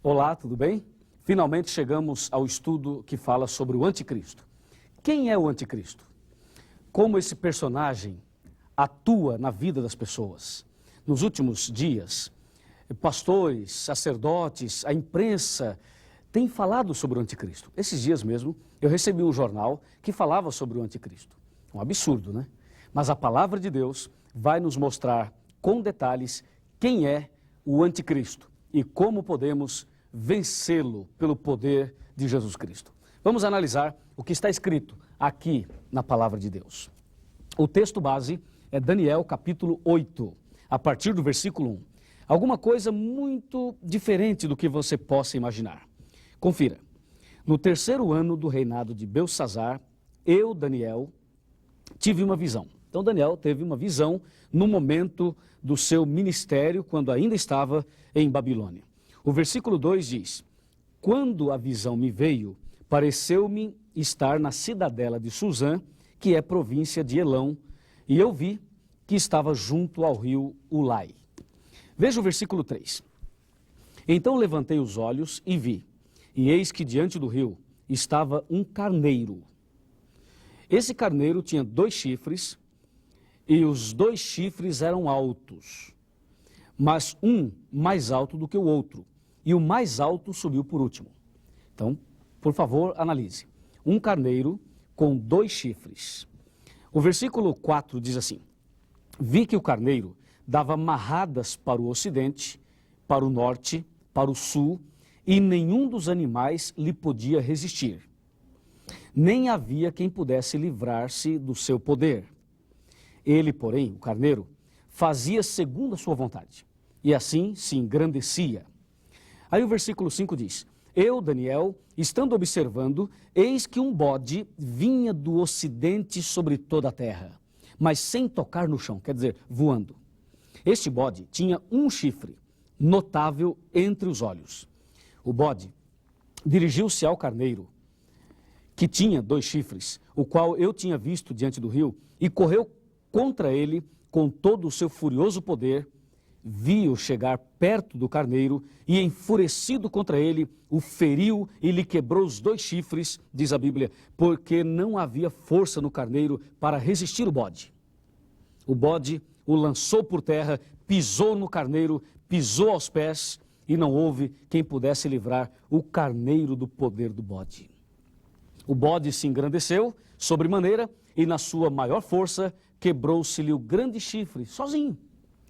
Olá, tudo bem? Finalmente chegamos ao estudo que fala sobre o anticristo. Quem é o anticristo? Como esse personagem atua na vida das pessoas? Nos últimos dias, pastores, sacerdotes, a imprensa têm falado sobre o anticristo. Esses dias mesmo, eu recebi um jornal que falava sobre o anticristo. Um absurdo, né? Mas a palavra de Deus vai nos mostrar com detalhes quem é o anticristo e como podemos vencê-lo pelo poder de Jesus Cristo. Vamos analisar o que está escrito aqui na palavra de Deus. O texto base é Daniel capítulo 8, a partir do versículo 1. Alguma coisa muito diferente do que você possa imaginar. Confira. No terceiro ano do reinado de Belsassar, eu, Daniel, tive uma visão. Então Daniel teve uma visão no momento do seu ministério, quando ainda estava em Babilônia. O versículo 2 diz: quando a visão me veio, pareceu-me estar na cidadela de Suzã, que é província de Elão, e eu vi que estava junto ao rio Ulai. Veja o versículo 3. Então levantei os olhos e vi, e eis que diante do rio estava um carneiro. Esse carneiro tinha 2 chifres, e os 2 chifres eram altos, mas um mais alto do que o outro, e o mais alto subiu por último. Então, por favor, analise. Um carneiro com 2 chifres. O versículo 4 diz assim: vi que o carneiro dava marradas para o ocidente, para o norte, para o sul, e nenhum dos animais lhe podia resistir. Nem havia quem pudesse livrar-se do seu poder. Ele, porém, o carneiro, fazia segundo a sua vontade, e assim se engrandecia. Aí o versículo 5 diz: eu, Daniel, estando observando, eis que um bode vinha do ocidente sobre toda a terra, mas sem tocar no chão, quer dizer, voando. Este bode tinha um chifre, notável entre os olhos. O bode dirigiu-se ao carneiro, que tinha 2 chifres, o qual eu tinha visto diante do rio, e correu contra ele com todo o seu furioso poder. Vi-o chegar perto do carneiro e, enfurecido contra ele, o feriu e lhe quebrou os 2 chifres, diz a Bíblia, porque não havia força no carneiro para resistir o bode. O bode o lançou por terra, pisou no carneiro, pisou aos pés, e não houve quem pudesse livrar o carneiro do poder do bode. O bode se engrandeceu sobremaneira e, na sua maior força, quebrou-se-lhe o grande chifre, sozinho.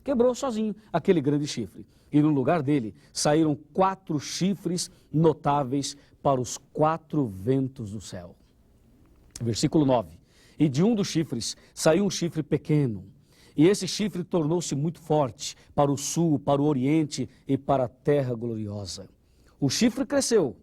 Quebrou sozinho aquele grande chifre. E no lugar dele saíram 4 chifres notáveis para os 4 ventos do céu. Versículo 9. E de um dos chifres saiu um chifre pequeno. E esse chifre tornou-se muito forte para o sul, para o oriente e para a terra gloriosa. O chifre cresceu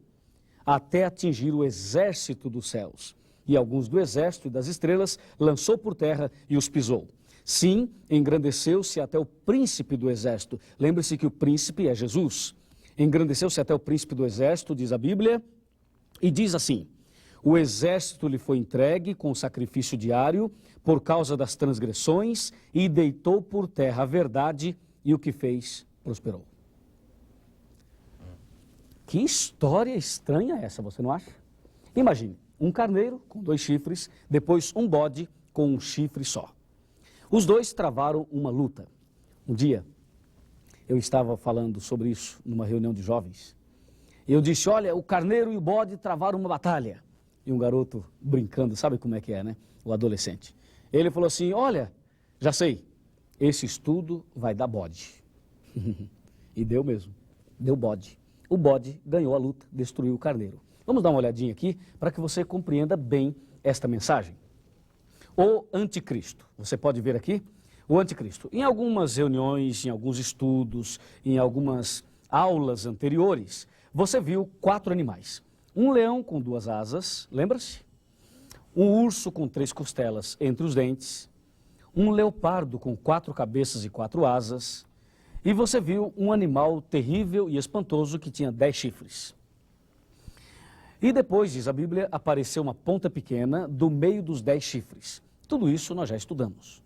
até atingir o exército dos céus. E alguns do exército e das estrelas lançou por terra e os pisou. Sim, engrandeceu-se até o príncipe do exército. Lembre-se que o príncipe é Jesus. Engrandeceu-se até o príncipe do exército, diz a Bíblia, e diz assim: o exército lhe foi entregue com sacrifício diário por causa das transgressões e deitou por terra a verdade, e o que fez prosperou. Que história estranha essa, você não acha? Imagine, um carneiro com 2 chifres, depois um bode com um chifre só. Os 2 travaram uma luta. Um dia, eu estava falando sobre isso numa reunião de jovens. Eu disse: olha, o carneiro e o bode travaram uma batalha. E um garoto brincando, sabe como é que é, né? O adolescente. Ele falou assim: olha, já sei, esse estudo vai dar bode. E deu mesmo, deu bode. O bode ganhou a luta, destruiu o carneiro. Vamos dar uma olhadinha aqui para que você compreenda bem esta mensagem. O anticristo, você pode ver aqui, o anticristo. Em algumas reuniões, em alguns estudos, em algumas aulas anteriores, você viu 4 animais. Um leão com 2 asas, lembra-se? Um urso com 3 costelas entre os dentes, um leopardo com 4 cabeças e 4 asas, e você viu um animal terrível e espantoso que tinha 10 chifres. E depois, diz a Bíblia, apareceu uma ponta pequena do meio dos 10 chifres. Tudo isso nós já estudamos.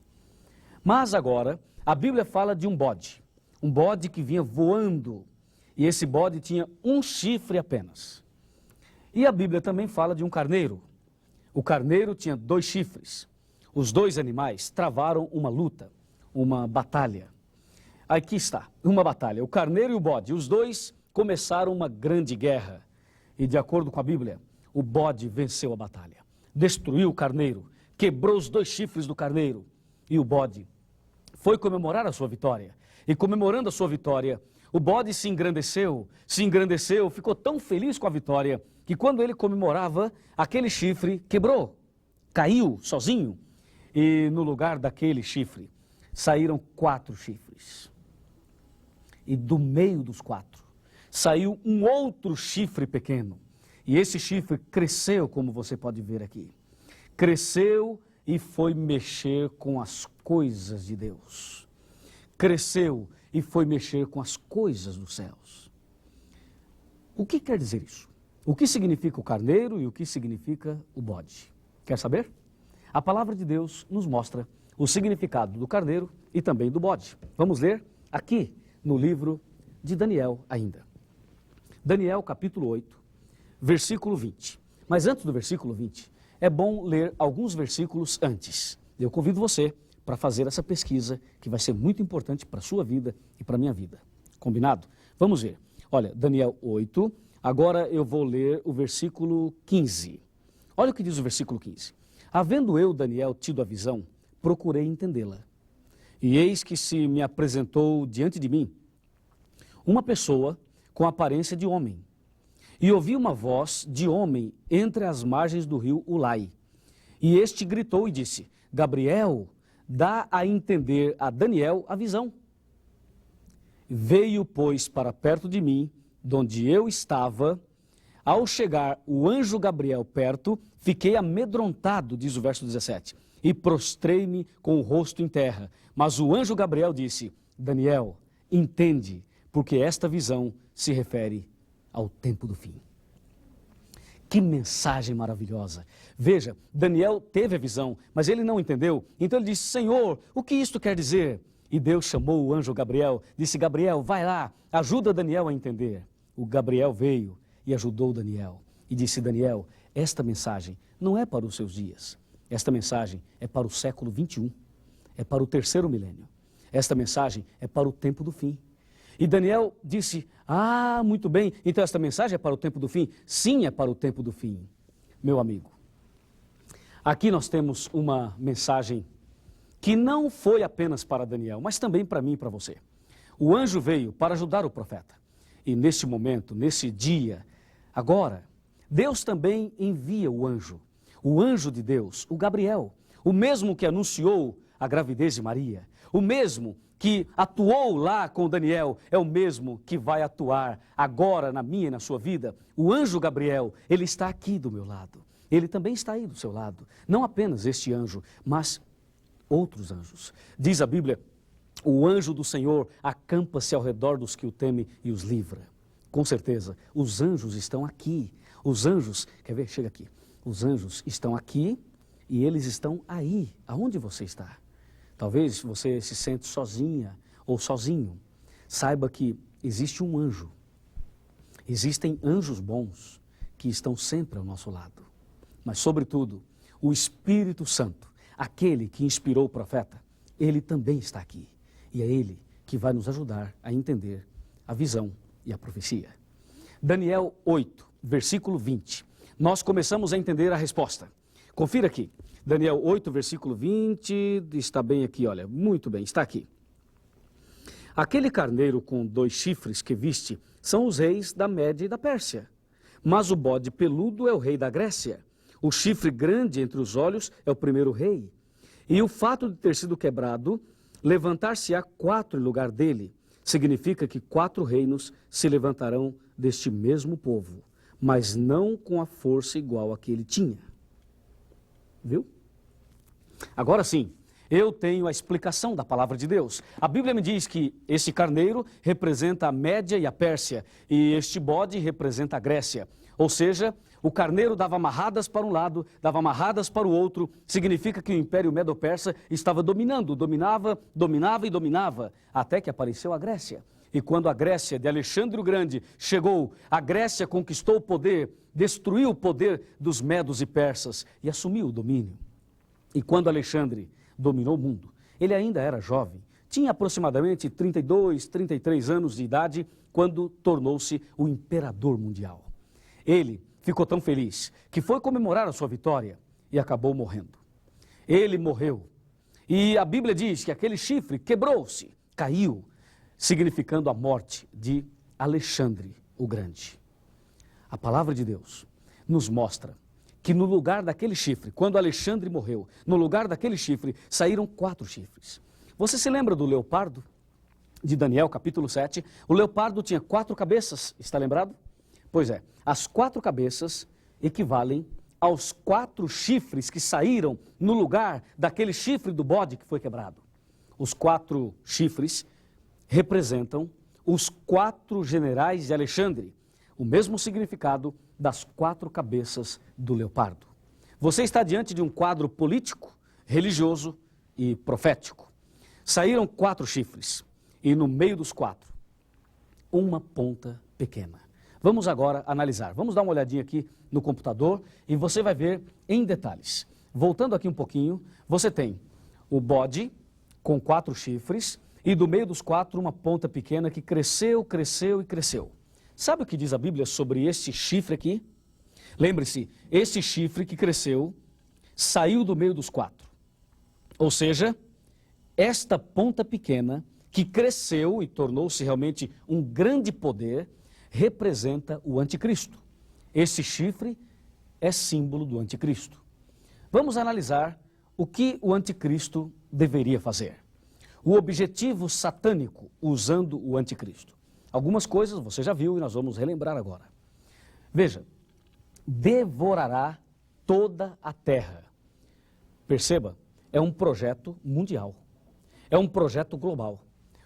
Mas agora, a Bíblia fala de um bode que vinha voando E esse bode tinha um chifre apenas. E a Bíblia também fala de um carneiro. O carneiro tinha 2 chifres. Os 2 animais travaram uma luta, uma batalha. Aqui está, uma batalha. O carneiro e o bode, os 2 começaram uma grande guerra. E de acordo com a Bíblia, o bode venceu a batalha. Destruiu o carneiro, quebrou os 2 chifres do carneiro. E o bode foi comemorar a sua vitória. E comemorando a sua vitória, o bode se engrandeceu, ficou tão feliz com a vitória, que quando ele comemorava, aquele chifre quebrou, caiu sozinho. E no lugar daquele chifre, saíram 4 chifres. E do meio dos 4, saiu um outro chifre pequeno. E esse chifre cresceu, como você pode ver aqui. Cresceu e foi mexer com as coisas de Deus. Cresceu e foi mexer com as coisas dos céus. O que quer dizer isso? O que significa o carneiro e o que significa o bode? Quer saber? A palavra de Deus nos mostra o significado do carneiro e também do bode. Vamos ler aqui no livro de Daniel ainda. Daniel capítulo 8, versículo 20. Mas antes do versículo 20, é bom ler alguns versículos antes. Eu convido você para fazer essa pesquisa, que vai ser muito importante para a sua vida e para a minha vida. Combinado? Vamos ver. Olha, Daniel 8, agora eu vou ler o versículo 15. Olha o que diz o versículo 15. Havendo eu, Daniel, tido a visão, procurei entendê-la. E eis que se me apresentou diante de mim uma pessoa com aparência de homem. E ouvi uma voz de homem entre as margens do rio Ulai. E este gritou e disse: Gabriel, dá a entender a Daniel a visão. Veio, pois, para perto de mim, donde eu estava. Ao chegar o anjo Gabriel perto, fiquei amedrontado, diz o verso 17, e prostrei-me com o rosto em terra. Mas o anjo Gabriel disse: Daniel, entende, porque esta visão se refere ao tempo do fim. Que mensagem maravilhosa. Veja, Daniel teve a visão, mas ele não entendeu. Então ele disse: Senhor, o que isto quer dizer? E Deus chamou o anjo Gabriel, disse: Gabriel, vai lá, ajuda Daniel a entender. O Gabriel veio e ajudou Daniel. E disse: Daniel, esta mensagem não é para os seus dias. Esta mensagem é para o século 21. É para o 3º milênio. Esta mensagem é para o tempo do fim. E Daniel disse: ah, muito bem, então esta mensagem é para o tempo do fim? Sim, é para o tempo do fim. Meu amigo, aqui nós temos uma mensagem que não foi apenas para Daniel, mas também para mim e para você. O anjo veio para ajudar o profeta. E neste momento, nesse dia, agora, Deus também envia o anjo de Deus, o Gabriel, o mesmo que anunciou a gravidez de Maria, o mesmo que atuou lá com Daniel, é o mesmo que vai atuar agora na minha e na sua vida. O anjo Gabriel, ele está aqui do meu lado. Ele também está aí do seu lado. Não apenas este anjo, mas outros anjos. Diz a Bíblia: o anjo do Senhor acampa-se ao redor dos que o temem e os livra. Com certeza, os anjos estão aqui. Os anjos, quer ver? Chega aqui. Os anjos estão aqui e eles estão aí, aonde você está. Talvez você se sente sozinha ou sozinho. Saiba que existe um anjo. Existem anjos bons que estão sempre ao nosso lado. Mas, sobretudo, o Espírito Santo, aquele que inspirou o profeta, ele também está aqui. E é ele que vai nos ajudar a entender a visão e a profecia. Daniel 8, versículo 20. Nós começamos a entender a resposta. Confira aqui. Daniel 8, versículo 20, está bem aqui, olha, muito bem, está aqui. Aquele carneiro com 2 chifres que viste são os reis da Média e da Pérsia. Mas o bode peludo é o rei da Grécia. O chifre grande entre os olhos é o primeiro rei. E o fato de ter sido quebrado, levantar-se-á 4 em lugar dele. Significa que 4 reinos se levantarão deste mesmo povo, mas não com a força igual a que ele tinha. Viu? Agora sim, eu tenho a explicação da palavra de Deus. A Bíblia me diz que esse carneiro representa a Média e a Pérsia, e este bode representa a Grécia. Ou seja, o carneiro dava amarradas para um lado, dava amarradas para o outro, significa que o Império Medo-Persa estava dominava, até que apareceu a Grécia. E quando a Grécia de Alexandre o Grande chegou, a Grécia conquistou o poder, destruiu o poder dos medos e persas e assumiu o domínio. E quando Alexandre dominou o mundo, ele ainda era jovem, tinha aproximadamente 32, 33 anos de idade quando tornou-se o imperador mundial. Ele ficou tão feliz que foi comemorar a sua vitória e acabou morrendo. Ele morreu e a Bíblia diz que aquele chifre quebrou-se, caiu, significando a morte de Alexandre o Grande. A palavra de Deus nos mostra que no lugar daquele chifre, quando Alexandre morreu, no lugar daquele chifre saíram 4 chifres. Você se lembra do leopardo de Daniel, capítulo 7? O leopardo tinha 4 cabeças, está lembrado? Pois é, as 4 cabeças equivalem aos 4 chifres que saíram no lugar daquele chifre do bode que foi quebrado. Os 4 chifres representam os 4 generais de Alexandre, o mesmo significado das 4 cabeças do leopardo. Você está diante de um quadro político, religioso e profético. Saíram 4 chifres e no meio dos 4, uma ponta pequena. Vamos agora analisar. Vamos dar uma olhadinha aqui no computador e você vai ver em detalhes. Voltando aqui um pouquinho, você tem o bode com 4 chifres e do meio dos 4 uma ponta pequena que cresceu, cresceu e cresceu. Sabe o que diz a Bíblia sobre este chifre aqui? Lembre-se, este chifre que cresceu saiu do meio dos 4. Ou seja, esta ponta pequena que cresceu e tornou-se realmente um grande poder representa o anticristo. Esse chifre é símbolo do anticristo. Vamos analisar o que o anticristo deveria fazer. O objetivo satânico usando o anticristo. Algumas coisas você já viu e nós vamos relembrar agora. Veja, devorará toda a terra. Perceba, é um projeto mundial. É um projeto global.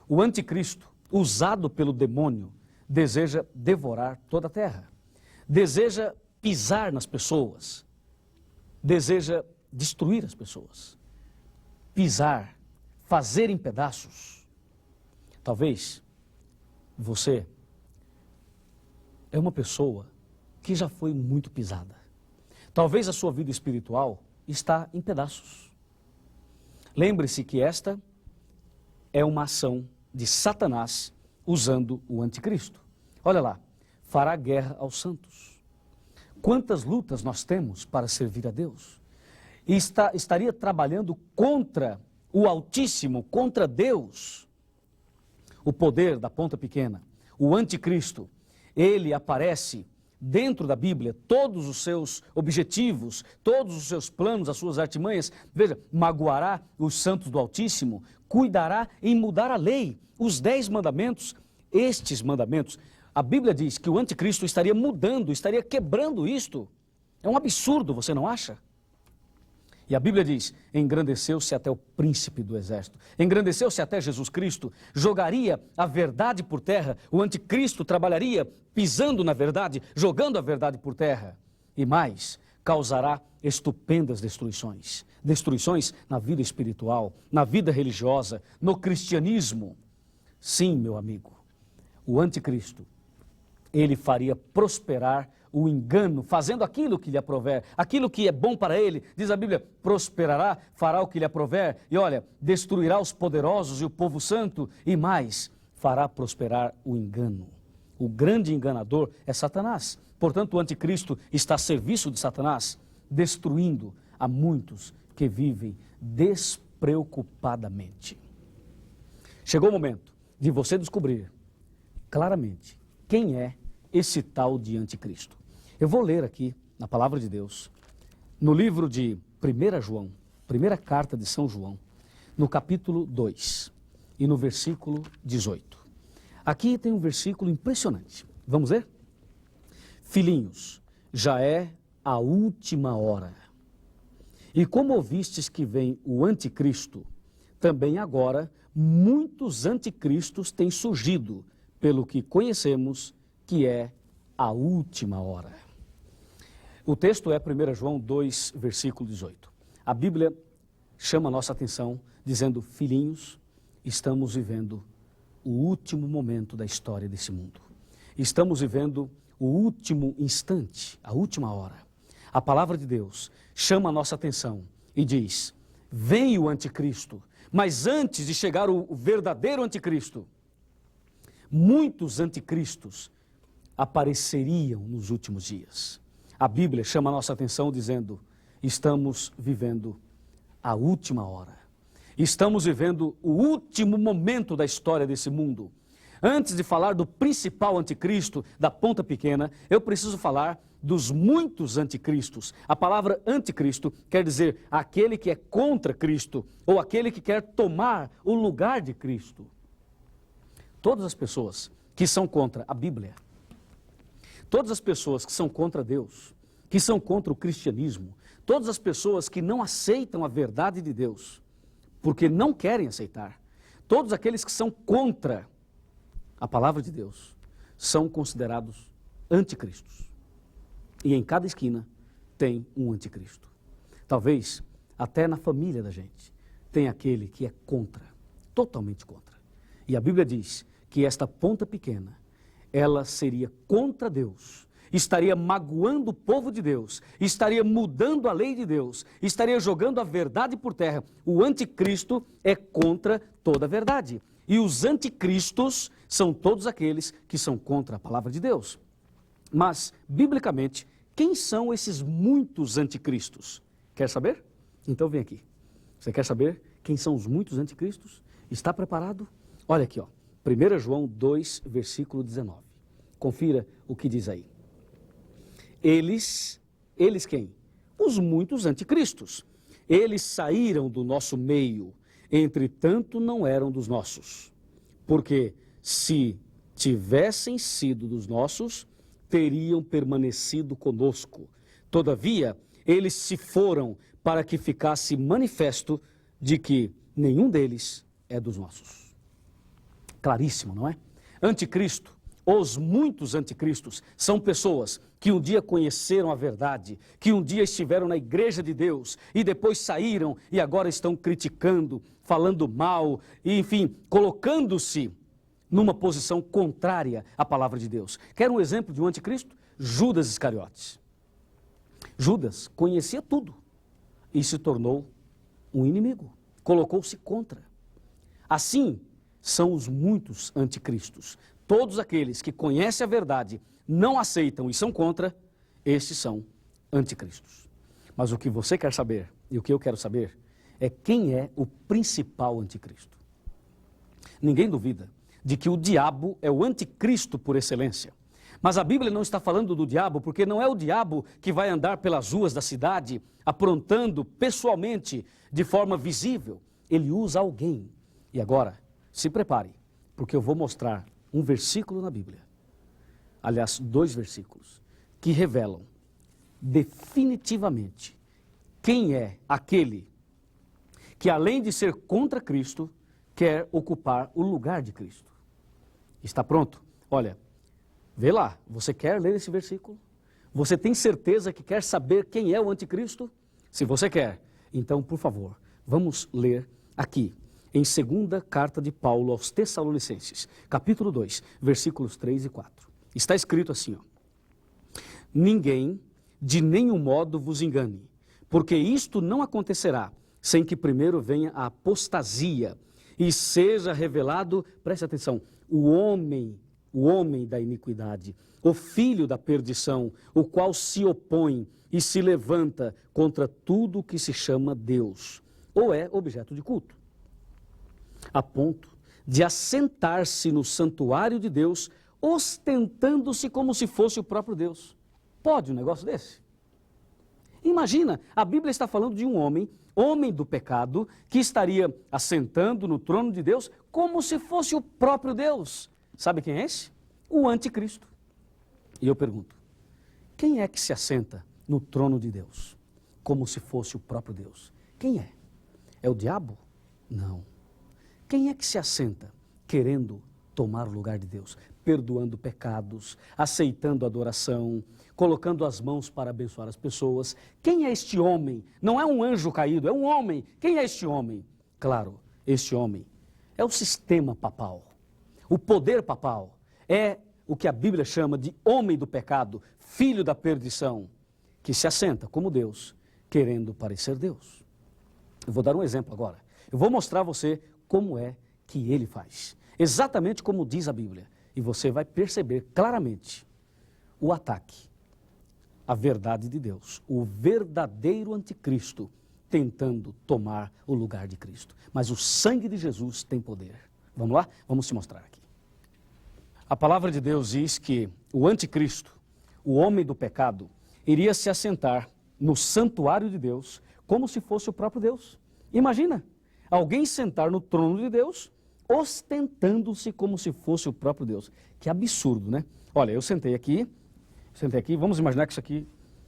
O anticristo, usado pelo demônio, deseja devorar toda a terra. Deseja pisar nas pessoas. Deseja destruir as pessoas. Pisar, fazer em pedaços. Talvez você é uma pessoa que já foi muito pisada. Talvez a sua vida espiritual está em pedaços. Lembre-se que esta é uma ação de Satanás usando o anticristo. Olha lá, fará guerra aos santos. Quantas lutas nós temos para servir a Deus? E estaria trabalhando contra o Altíssimo, contra Deus. O poder da ponta pequena, o anticristo, ele aparece dentro da Bíblia, todos os seus objetivos, todos os seus planos, as suas artimanhas. Veja, magoará os santos do Altíssimo, cuidará em mudar a lei, os 10 mandamentos. Estes mandamentos, a Bíblia diz que o anticristo estaria mudando, estaria quebrando isto. É um absurdo, você não acha? E a Bíblia diz, engrandeceu-se até o príncipe do exército, engrandeceu-se até Jesus Cristo, jogaria a verdade por terra, o anticristo trabalharia pisando na verdade, jogando a verdade por terra. E mais, causará estupendas destruições. Destruições na vida espiritual, na vida religiosa, no cristianismo. Sim, meu amigo, o anticristo, ele faria prosperar o engano, fazendo aquilo que lhe aprover, aquilo que é bom para ele. Diz a Bíblia, prosperará, fará o que lhe aprover, e olha, destruirá os poderosos e o povo santo, e mais, fará prosperar o engano. O grande enganador é Satanás. Portanto, o anticristo está a serviço de Satanás, destruindo a muitos que vivem despreocupadamente. Chegou o momento de você descobrir claramente quem é esse tal de anticristo. Eu vou ler aqui, na palavra de Deus, no livro de 1 João, primeira carta de São João, no capítulo 2 e no versículo 18. Aqui tem um versículo impressionante. Vamos ver? Filhinhos, já é a última hora. E como ouvistes que vem o anticristo, também agora muitos anticristos têm surgido, pelo que conhecemos que é a última hora. O texto é 1 João 2, versículo 18. A Bíblia chama a nossa atenção dizendo, filhinhos, estamos vivendo o último momento da história desse mundo. Estamos vivendo o último instante, a última hora. A palavra de Deus chama a nossa atenção e diz: vem o anticristo, mas antes de chegar o verdadeiro anticristo, muitos anticristos apareceriam nos últimos dias. A Bíblia chama a nossa atenção dizendo: estamos vivendo a última hora. Estamos vivendo o último momento da história desse mundo. Antes de falar do principal anticristo, da ponta pequena, eu preciso falar dos muitos anticristos. A palavra anticristo quer dizer aquele que é contra Cristo, ou aquele que quer tomar o lugar de Cristo. Todas as pessoas que são contra a Bíblia, todas as pessoas que são contra Deus, que são contra o cristianismo, todas as pessoas que não aceitam a verdade de Deus, porque não querem aceitar, todos aqueles que são contra a palavra de Deus, são considerados anticristos. E em cada esquina tem um anticristo. Talvez até na família da gente tem aquele que é contra, totalmente contra. E a Bíblia diz que esta ponta pequena, ela seria contra Deus, estaria magoando o povo de Deus, estaria mudando a lei de Deus, estaria jogando a verdade por terra. O anticristo é contra toda a verdade. E os anticristos são todos aqueles que são contra a palavra de Deus. Mas, biblicamente, quem são esses muitos anticristos? Quer saber? Então vem aqui. Você quer saber quem são os muitos anticristos? Está preparado? Olha aqui, ó. 1 João 2, versículo 19. Confira o que diz aí. Eles quem? Os muitos anticristos. Eles saíram do nosso meio, entretanto não eram dos nossos. Porque se tivessem sido dos nossos, teriam permanecido conosco. Todavia, eles se foram para que ficasse manifesto de que nenhum deles é dos nossos. Claríssimo, não é? Anticristo, os muitos anticristos, são pessoas que um dia conheceram a verdade, que um dia estiveram na igreja de Deus e depois saíram e agora estão criticando, falando mal, e, enfim, colocando-se numa posição contrária à palavra de Deus. Quer um exemplo de um anticristo? Judas Iscariotes. Judas conhecia tudo e se tornou um inimigo, colocou-se contra. Assim são os muitos anticristos. Todos aqueles que conhecem a verdade, não aceitam e são contra, estes são anticristos. Mas o que você quer saber, e o que eu quero saber, é quem é o principal anticristo. Ninguém duvida de que o diabo é o anticristo por excelência. Mas a Bíblia não está falando do diabo, porque não é o diabo que vai andar pelas ruas da cidade, aprontando pessoalmente, de forma visível. Ele usa alguém. E agora, se prepare, porque eu vou mostrar um versículo na Bíblia, aliás, 2 versículos, que revelam definitivamente quem é aquele que, além de ser contra Cristo, quer ocupar o lugar de Cristo. Está pronto? Olha, vê lá, você quer ler esse versículo? Você tem certeza que quer saber quem é o anticristo? Se você quer, então, por favor, vamos ler aqui, em 2ª carta de Paulo aos Tessalonicenses, capítulo 2, versículos 3 e 4. Está escrito assim, ó: ninguém de nenhum modo vos engane, porque isto não acontecerá sem que primeiro venha a apostasia e seja revelado, preste atenção, o homem da iniquidade, o filho da perdição, o qual se opõe e se levanta contra tudo o que se chama Deus, ou é objeto de culto, a ponto de assentar-se no santuário de Deus, ostentando-se como se fosse o próprio Deus. Pode um negócio desse? Imagina, a Bíblia está falando de um homem do pecado, que estaria assentando no trono de Deus como se fosse o próprio Deus. Sabe quem é esse? O anticristo. E eu pergunto, quem é que se assenta no trono de Deus como se fosse o próprio Deus? Quem é? É o diabo? Não. Quem é que se assenta querendo tomar o lugar de Deus, perdoando pecados, aceitando adoração, colocando as mãos para abençoar as pessoas? Quem é este homem? Não é um anjo caído, é um homem. Quem é este homem? Claro, este homem é o sistema papal. O poder papal é o que a Bíblia chama de homem do pecado, filho da perdição, que se assenta como Deus, querendo parecer Deus. Eu vou dar um exemplo agora. Eu vou mostrar a você como é que ele faz. Exatamente como diz a Bíblia. E você vai perceber claramente o ataque à verdade de Deus. O verdadeiro anticristo tentando tomar o lugar de Cristo. Mas o sangue de Jesus tem poder. Vamos lá? Vamos se mostrar aqui. A palavra de Deus diz que o anticristo, o homem do pecado, iria se assentar no santuário de Deus como se fosse o próprio Deus. Imagina, alguém sentar no trono de Deus, ostentando-se como se fosse o próprio Deus. Que absurdo, né? Olha, eu sentei aqui, vamos imaginar que isso aqui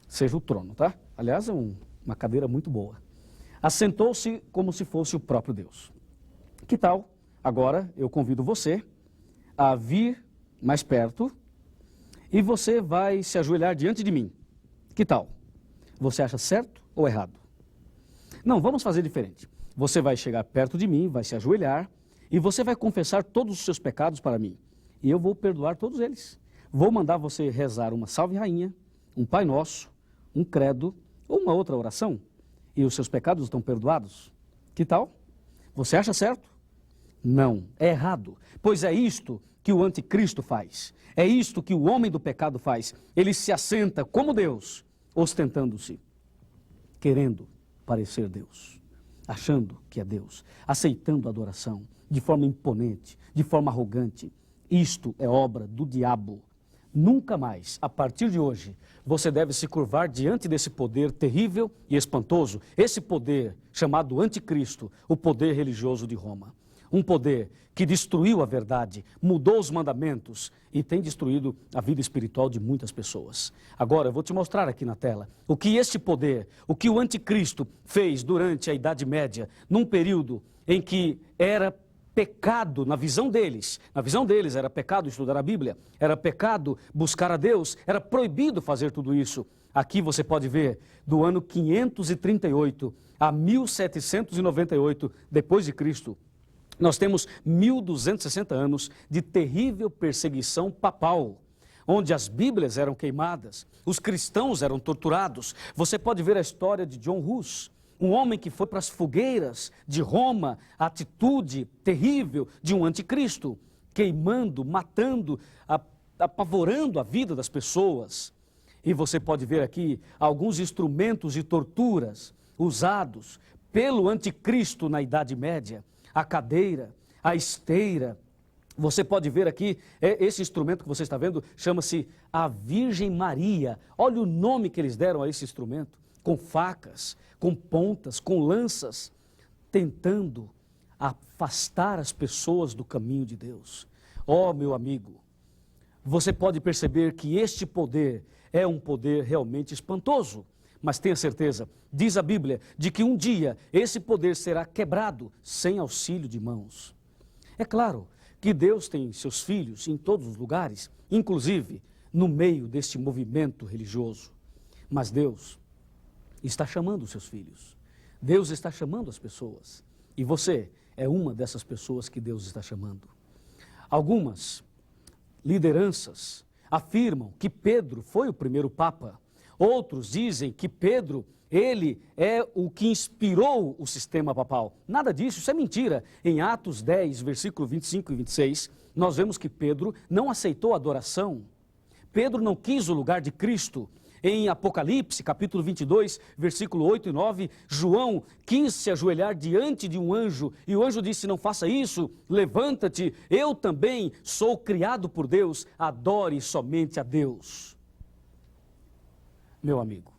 seja o trono, tá? Aliás, é uma cadeira muito boa. Assentou-se como se fosse o próprio Deus. Que tal? Agora eu convido você a vir mais perto e você vai se ajoelhar diante de mim. Que tal? Você acha certo ou errado? Não, vamos fazer diferente. Você vai chegar perto de mim, vai se ajoelhar e você vai confessar todos os seus pecados para mim. E eu vou perdoar todos eles. Vou mandar você rezar uma Salve Rainha, um Pai Nosso, um credo ou uma outra oração e os seus pecados estão perdoados. Que tal? Você acha certo? Não, é errado. Pois é isto que o anticristo faz. É isto que o homem do pecado faz. Ele se assenta como Deus, ostentando-se, querendo parecer Deus, achando que é Deus, aceitando a adoração de forma imponente, de forma arrogante. Isto é obra do diabo. Nunca mais, a partir de hoje, você deve se curvar diante desse poder terrível e espantoso, esse poder chamado anticristo, o poder religioso de Roma. Um poder que destruiu a verdade, mudou os mandamentos e tem destruído a vida espiritual de muitas pessoas. Agora, eu vou te mostrar aqui na tela o que este poder, o que o anticristo fez durante a Idade Média, num período em que era pecado na visão deles. Na visão deles era pecado estudar a Bíblia, era pecado buscar a Deus, era proibido fazer tudo isso. Aqui você pode ver, do ano 538 a 1798 depois de Cristo, nós temos 1260 anos de terrível perseguição papal, onde as Bíblias eram queimadas, os cristãos eram torturados. Você pode ver a história de John Hus, um homem que foi para as fogueiras de Roma, a atitude terrível de um anticristo, queimando, matando, apavorando a vida das pessoas. E você pode ver aqui alguns instrumentos de torturas usados pelo anticristo na Idade Média. A cadeira, a esteira. Você pode ver aqui, esse instrumento que você está vendo, chama-se a Virgem Maria. Olha o nome que eles deram a esse instrumento, com facas, com pontas, com lanças, tentando afastar as pessoas do caminho de Deus. Oh, meu amigo, você pode perceber que este poder é um poder realmente espantoso. Mas tenha certeza, diz a Bíblia, de que um dia esse poder será quebrado sem auxílio de mãos. É claro que Deus tem seus filhos em todos os lugares, inclusive no meio deste movimento religioso. Mas Deus está chamando os seus filhos. Deus está chamando as pessoas. E você é uma dessas pessoas que Deus está chamando. Algumas lideranças afirmam que Pedro foi o primeiro Papa. Outros dizem que Pedro, ele é o que inspirou o sistema papal. Nada disso, isso é mentira. Em Atos 10, versículo 25 e 26, nós vemos que Pedro não aceitou a adoração. Pedro não quis o lugar de Cristo. Em Apocalipse, capítulo 22, versículo 8 e 9, João quis se ajoelhar diante de um anjo, e o anjo disse, não faça isso, levanta-te, eu também sou criado por Deus, adore somente a Deus. Meu amigo,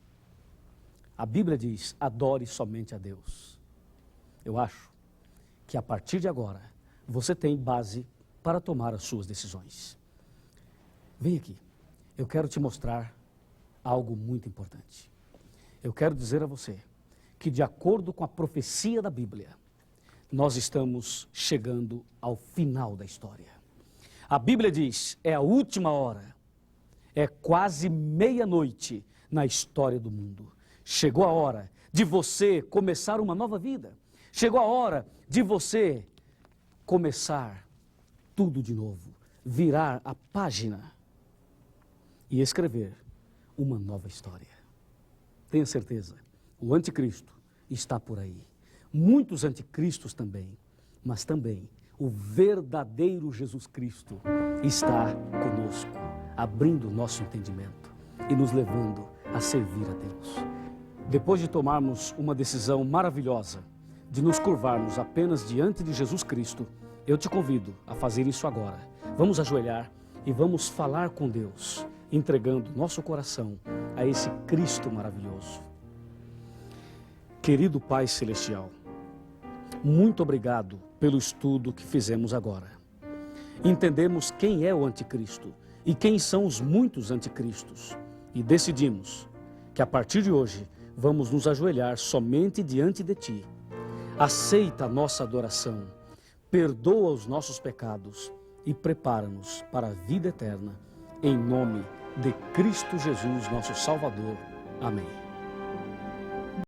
a Bíblia diz, adore somente a Deus. Eu acho que a partir de agora, você tem base para tomar as suas decisões. Vem aqui, eu quero te mostrar algo muito importante. Eu quero dizer a você que, de acordo com a profecia da Bíblia, nós estamos chegando ao final da história. A Bíblia diz, é a última hora, é quase meia-noite na história do mundo. Chegou a hora de você começar uma nova vida. Chegou a hora de você começar tudo de novo, virar a página e escrever uma nova história. Tenha certeza, o anticristo está por aí. Muitos anticristos também, mas também o verdadeiro Jesus Cristo está conosco, abrindo o nosso entendimento e nos levando a servir a Deus. Depois de tomarmos uma decisão maravilhosa, de nos curvarmos apenas diante de Jesus Cristo, eu te convido a fazer isso agora. Vamos ajoelhar e vamos falar com Deus, entregando nosso coração a esse Cristo maravilhoso. Querido Pai Celestial, muito obrigado pelo estudo que fizemos agora. Entendemos quem é o anticristo e quem são os muitos anticristos e decidimos que a partir de hoje vamos nos ajoelhar somente diante de Ti. Aceita a nossa adoração, perdoa os nossos pecados e prepara-nos para a vida eterna, em nome de Cristo Jesus, nosso Salvador. Amém.